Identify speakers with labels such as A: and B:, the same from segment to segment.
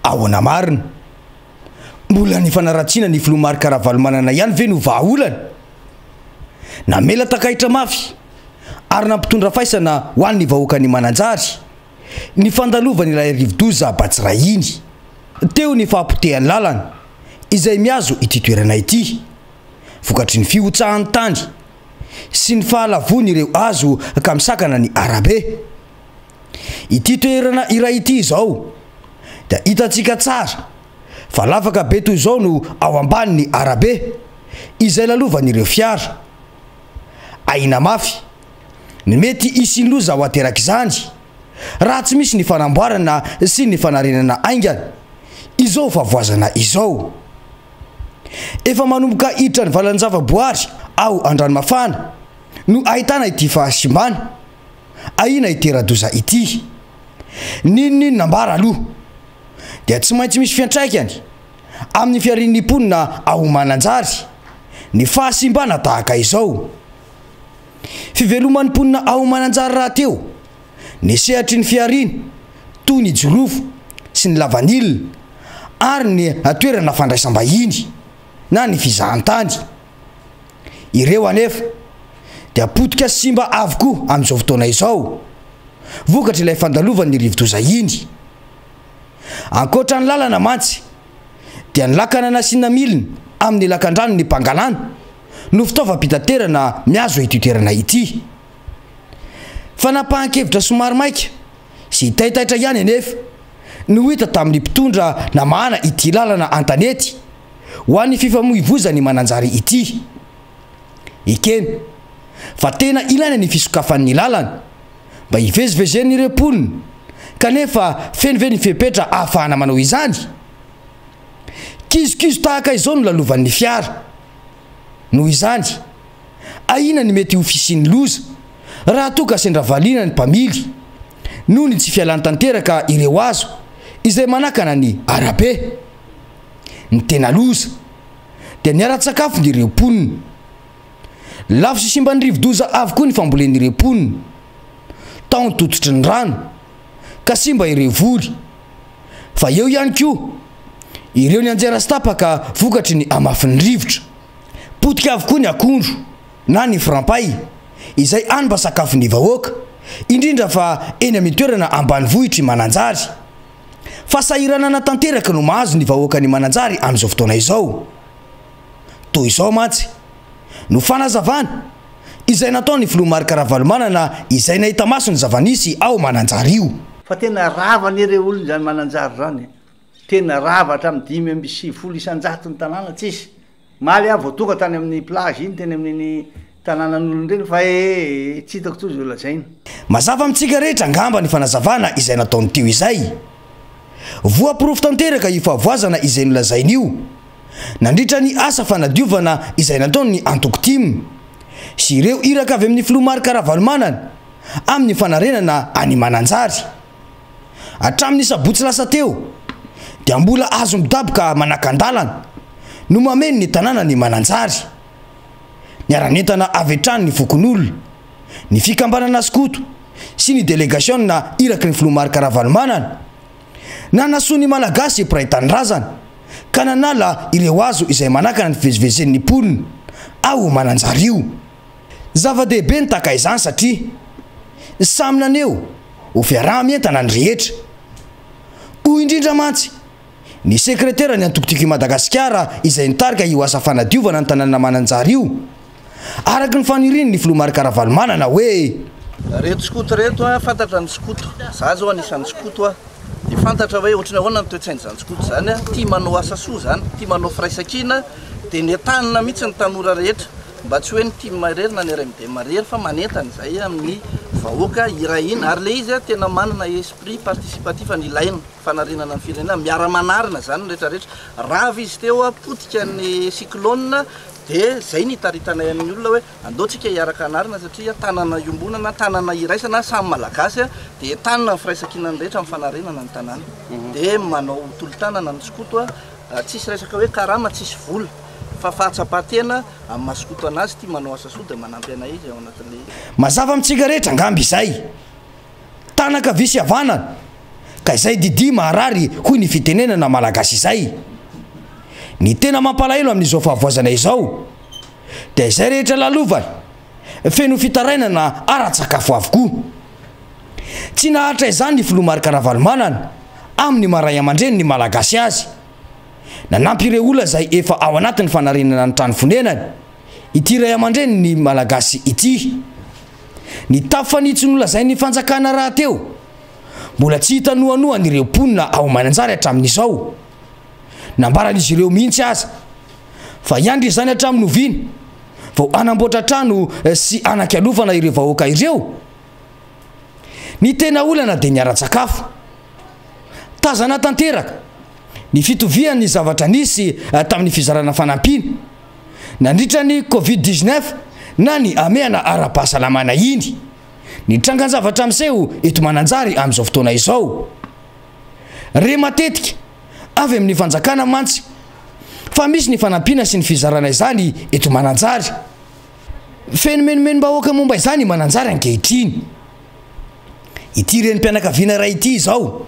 A: ahoana marina mbola ny fanaratsiana ny filomary Karavalmanana ihany ve no vahaolana namela takaitra mafy ary nampitondra faisana ho an'ny vahoaka ny Mananjary ny fandalovany ilay Rivodoza Batsirahiny teo ny fahapotehan'ny lalana izay miazo ity toerana ity vokatry ny fiotsahan'ny tany sy ny fahalavony ireo azo ka misakana ny arabe ity toerana iray ity izao da hitantsika tsara fa lafaka be toy izao no ao ambanin'ny arabe izay lalovan'ireo fiara aina mafy ny mety isin'ny loza ho ateraka izany raha tsy misy ny fanamboarana sy ny fanarenana aingana izao fa voazana izao efa manomboka hiditra ny valanjavaboary ao Andranomafana no ahitana ity fahasimbana aina iteradoza ity ninona nambara aloha dia tsy maintsy misy fiantraikany amin'ny fiarin'ny mponina ao Mananjary ny fahasimbana tahaka izao fiveloman'ny mponina ao Mananjary raha teo ny sehatry ny fiarina toy ny jorofo sy ny lavanilina ary ny toerana fandraisam-bahiny na ny fizahantany ireo anefa dia potika simba avokoa amin'izao fotoana izao vokatra ilay fandalovan'ny Rivodoza iny ankoatra ny lalana mantsy dia ny lakana nasiana milina amin'ny lakan-drano ny mpangalana no fitaovam-pitaterana miazo ity toerana ity fanapahan-kevitra somary maika sy hitaitaitra ihany anefa no hita tamin'ny mpitondra namahana ity lalana antanety ho an'ny fifamoivozany Mananjary ity ikeny fa tena ilaina ny fisokafan'ny lalana mba hivezivezen'ireo mponina kanefa feniveny fepetra ahafahana manao izany kizokizo tahaka izao no lalovan'ny fiara noho izany aina ny mety ho fisian'ny loza raha toa ka sendra valiana ny mpamily noho ny tsy fialany tanteraka ireo azo izay manakana ny arabe ny tena loza dia ny ara-tsakafon'ireo mponina lafo sy simban'ny Rivodoza avokoa ny fambolen'ireo mponina tao ny tototry ny rano ka simba ireo voly fa eo ihany koa ireo ny anjera sy tapaka vokatry ny amafin'ny rivotra potika avokoa ny akondro na ny frampay izay any mba sakafon'ny vahoaka indrindra fa eny amin'ny toerana ambanivohitry Mananjary fa sahiranana tanteraka no mahazo ny vahoaka ny Mananjary amin'izao fotoana izao toy izao mantsy no fanazavana izay nataony filomary Karavalmanana izay nahita maso ny zavanisy ao Mananjary io
B: fa tena rava n'ireo olona zany Mananjary zany tena rava hatramin'ny 570 isanjato ny tanàna tsisy maly avy voatoka tany amin'ny plage iny teny amin'ny tanànan'olona reny fa tsy hitako toy zao lazaina
A: mazava amintsika rehetra ngamba ny fanazavana izay nataony teo izay voaporofo tanteraka io fahavoazana izay nolazainy io nandritra ny asa fanadiovana izay nataony ny Antokotime sy ireo iraka avy amin'ny filomary Karavalmanana amin'ny fanarenana any Mananjary hatramin'ny sabotsy lasa teo dia mbola azo midaboka manakandalana no mameno ny tanàna ny Mananjary ny aranentana avy hatrany ny vokon'olona ny fikambanana skoto sy ny delegation na iraky ny filomary Karavalmanana na nasoa ny malagasy piray tanindrazana ka nanala ireo azo izay manakana ny fivezivezen'ny mponina ao Mananjary io zava-dehibe ny taka izany satria samy naneo ho fiarah-mientana ny rehetra ho indrindra mantsy ny sekretera ny Antokotiko i Madagasikara izay nitarika io asa fanadiovana ny tanàna Mananjary io araky ny faniriny ny filomary Karavalmanana hoe
B: reto skoto reto fantatra ny skoto za zao anisan'ny skoto di fantatra hoe ohatrany ahoana ny toetsainy zany skoto zany tia manao asa soa zany tia manao firaisakina dia ny tanana mihitsy ny tanora rehetra mba tsy hoe ny tia marery na ny RMD marery fa manentana izay amin'ny vahoaka iray iny ary le izy tena manana esprit participatif ny ilaina fanarenana ny firenena miara-manarina zany rehetrarehetra rava izy teo potika ny cyclone dia zay ny taritanay amin'ny olona hoe andaotsika hiaraka anarina satria tanana iombonana tanana iraisana samy malagasy dia tanana ny firaisakina ny rehetra amin'ny fanarenana ny tanàna dia manao tolo-tanana ny skoto tsisy resaka hoe karama tsisy vola fa fahatsapatena amin'ny maskoto anazy tia manao asa soa dia manampy anay izy ao anatin'le
A: mazava amintsika rehetra ngamby izay tanaka visy havanana ka izay didi maharary hoy ny fitenenana malagasy izay. Ny tena mampalahelo amin'izao fahavoazana izao dia izay rehetra lalovany feno fitarainana ara-tsakafo avokoa. Tsy nahatra izany ny filomarika Ravalomanana amin'ny maray aman-dreny ny malagasy azy. Nanampy ireo olona izay efa ao anatin'ny fanarenana ny trano fonenany ity ray aman-dreny ny malagasy ity. Ny tafanitsy nolazay ny fanjakana raha teo mbola tsy hitanohanohan'ireo mponina ao Mananjary hatramin'izao. Nambaran'izy ireo mihitsy aza fa iandry izany hatramin'ny oviana vao anamboatra trano sy anakalofana ireo vahoaka ireo. Ny tena olana dia ny ara-tsakafo. Tazana tanteraka ny fitovian'ny zavatra nisy tamin'ny fizarana fanampiana nandritra ny Covid-19 na ny ameana ara-pahasalamana iny. Ny trangan-javatra amin'seho eto Mananjary amin'izao fotoana izao. Re matetika avy amin'ny fanjakana mantsy fa misy ny fanampiana sy ny fizarana izany eto Mananjary. Fenomenomeno bahoaka momba izany Mananjary ankehitriny. Ity renim-pianakaviana ray ity izao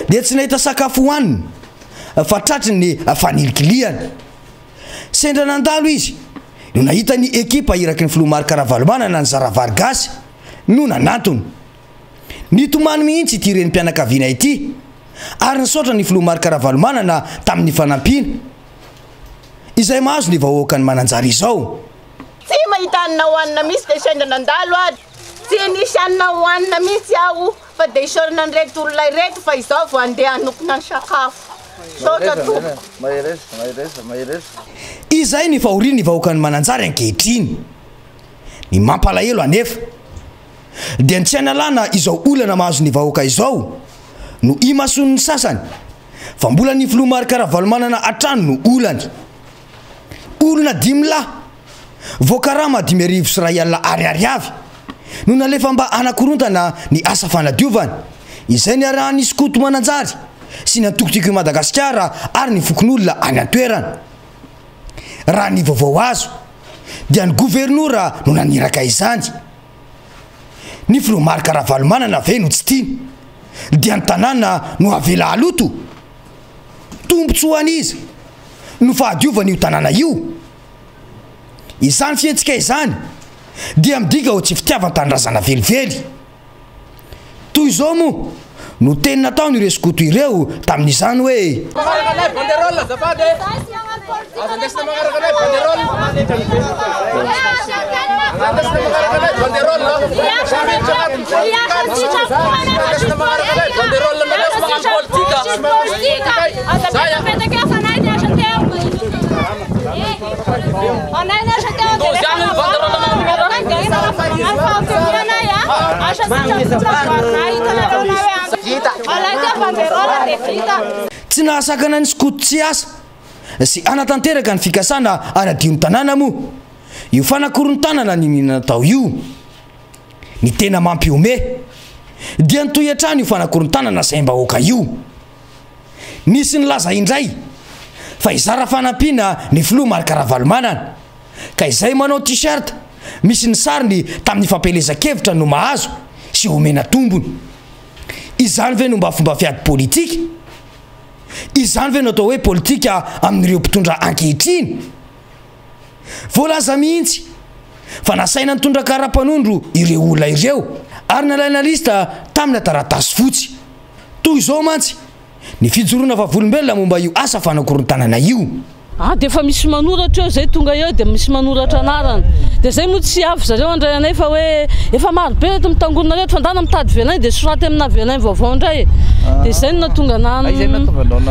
A: dia tsy nahita sakafo hohaniny fa tratry ny fanilikiliana. Sendra nandalo izy no nahita ny ekipa iraky ny filomarika Ravalomanana ny Zaravary gasy no nanatony. Nitomany mihitsy ity renim-pianakaviana ity ary nisaotra ny filomarika Ravalomanana tamin'ny fanampiana izay mahazo ny vahoaka ny Mananjary izao.
C: Tsy mahita hanina hohanina misy dia sendra nandalo ary tsy nisy hanina hohanina misy aho fa dia isorana an'ireto olona ireto fa izao vao andeha hanokona ny sakafo.
A: Izay ny fahoriany ny vahoaka ny Mananjary ankehitriny. Ny mampalahelo anefa dia ny tsy analana izao olana mahazo ny vahoaka izao no imason'ny sasany fa mbola ny filomarika Ravalomanana atrano no olany. Olona 5 lahy voakarama 5,000 sy 2 alina ariary avy no nalefa mba anakorontana ny asa fanadiovana izay ny arahan'ny Skoto Mananjary sy ny antokotiko i Madagasikara ary ny fokon'olona any an-toerana. Raha ny vaovao azo dia ny gouvernoura no naniraka izany. Ny filomarika Ravalomanana ve no tsy tiany dia ny tanàna no avela aloto. Tombotsoa an'iza no fahadiovana io tanàna io. Izany fihetsika izany dia midika ho tsy fitiavan-tanindrazana velively. Toy izao moa no teny nataony ireo Skoto ireo tamin'izany hoe tsy nahasakana ny Skoto tsy asa sy anatanteraka ny fikasana anadio ny tanàna moa io fanakoron-tanana ny natao io. Ny tena mampiome dia nitoy hatrany io fanakoron-tanana izay mbahoaka io. Nisy nilaza indray fa izara fanampiana ny filomarika Ravalomanana ka izay manao t-shirt misy ny sariny tamin'ny fampelezan-kevitra no mahazo sy omena tombony. Izany ve no mba fomba fiady politika? Izany ve no atao hoe politika amin'ireo mpitondra ankehitriny? Voalaza mihitsy fa nasaina nitondra karapanondro ireo olona ireo ary nalaina lista tamina taratasy fotsy. Toy izao mantsy ny fijoroana vavolombelona momba io asa fanakoron-tanana io.
D: Dia efa misy manoratra eo zay tonga eo dia misy manoratra anarana dia zay moa tsy avy zareo andray anay fa hoe efa maro be reto mitangorona reto fa ndana mitady velany dia soraty amina velany vaovao indray dia zay no natonga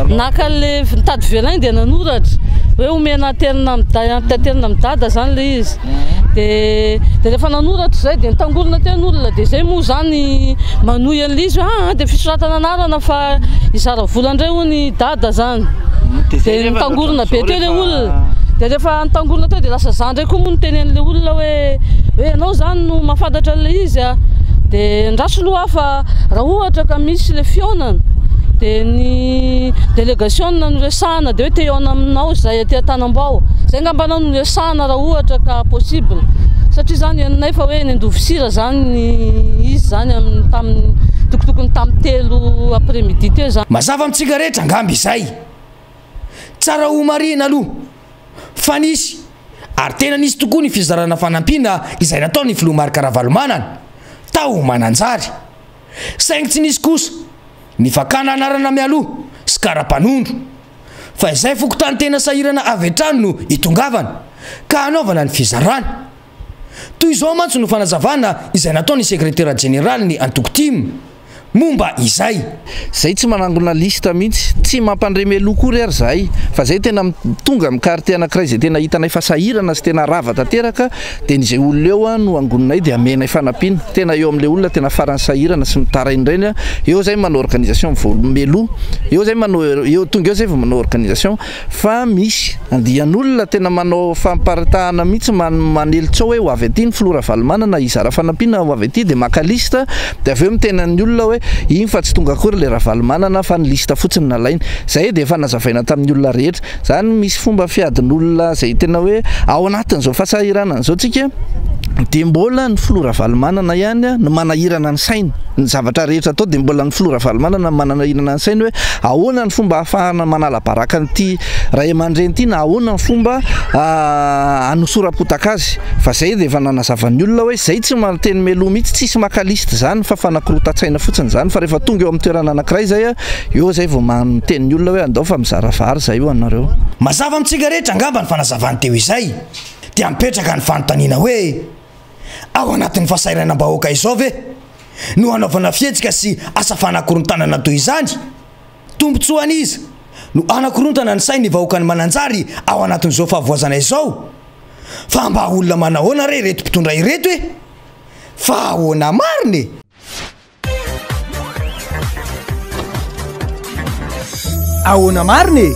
D: naka le mitady velany dia nanoratra hoe omena terina midada zany le izy dia rehefa nanoratra zay dia nitangorona ten'olona dia zay moa zany manohy an'le izy dia fisoratana anarana fa izara vola indray ho ny dada zany dia nitangorona be teo le olona dia rehefa nitangorona teo dia lasa zany ndraiky koa moa nitenen'le olona hoe anao zany no mahafantatra an'le izy dia ndraso loha fa raha ohatra ka misy le fionana dia ny délégation no resahana dia hoe te hiona aminao zay aty Antanambao zay ngamba no resahana raha ohatra ka possible satria zany aminay fa hoe ny Andovosira zany izy zany tamin'ny tokotokony tamin'ny 3 après-midi teo zany.
A: mazava amintsika rehetra angamby izay tsara ho marina aloha fa nisy ary tena nisy tokoa ny fizarana fanampiana izay nataony filoha Marc Ravalomanana tao mananjary saingy tsy nisy kosa ny fakana anarana mialoha sy kara-panondro fa izay fokotany tena sahirana avy hatrany no itongavana ka hanaovana ny fizarana toy izao mantsy no fanazavana izay nataony sekretera général ny Antokotimo momba izay
B: tsy manangona lista mihitsy tsy mampandremy kory ary zahay fa zay tena tonga mikarty anankiray zay tena hitanay fa sahirana sy tena rava tanteraka dia n'izay olona eo no angononay dia amenay fanampiana tena eo amin'ilay olona tena farany sahirana sy mitarainy ireny eo zay manao organisation melo eo zay manao eo tonga eo zay vao manao organisation fa misy andian'olona tena manao famparitahana mihitsy manelitsao hoe ho avy aty ny filoha Ravalomanana izara fanampiana ho avy aty dia maka lista dia avy eo mitena ny olona hoe igny fa tsy tonga akory le Ravalomanana fa ny lista fotsiny nalaina zay dia efa nazavaina tamin'ny olona rehetra zany misy fomba fiadin'olona zay tena hoe ao anatin'izao fasahirana zao tsika dia mbola ny filoha Ravalomanana ihany no manahirana ny saina ny zavatra rehetra atao dia mbola ny filoha Ravalomanana manahirana ny saina hoe ahoana ny fomba ahafahana manala baraka nyity ray aman-dreny ity na ahoana ny fomba hanosora-potaka azy fa zay dia efa nanazavan'ny olona hoe zay tsy mateny meloa mihitsy tsisy maka lista zany fa fanakorotan-tsaina fotsiny zany fa rehefa tonga eo amin'ny toerana anankiray zay eo zay vao manoten'ny olona hoe andao fa mizara vary zay io anareo
A: mazava amintsika rehetra angamba ny fanazavany teo izay dia mipetraka ny fanontaniana hoe ao anatin'ny fahasahiranam-bahoaka izao ve no hanaovana fihetsika sy asa fanakorontana toy izany tombontsoa an'iza no anakorontana ny sainy vahoaka ny mananjary ao anatin'izao fahavoazana izao fa mba olona manahoana re reto mpitondra ireto hoe fa ahoana mariny
E: ahoana mariny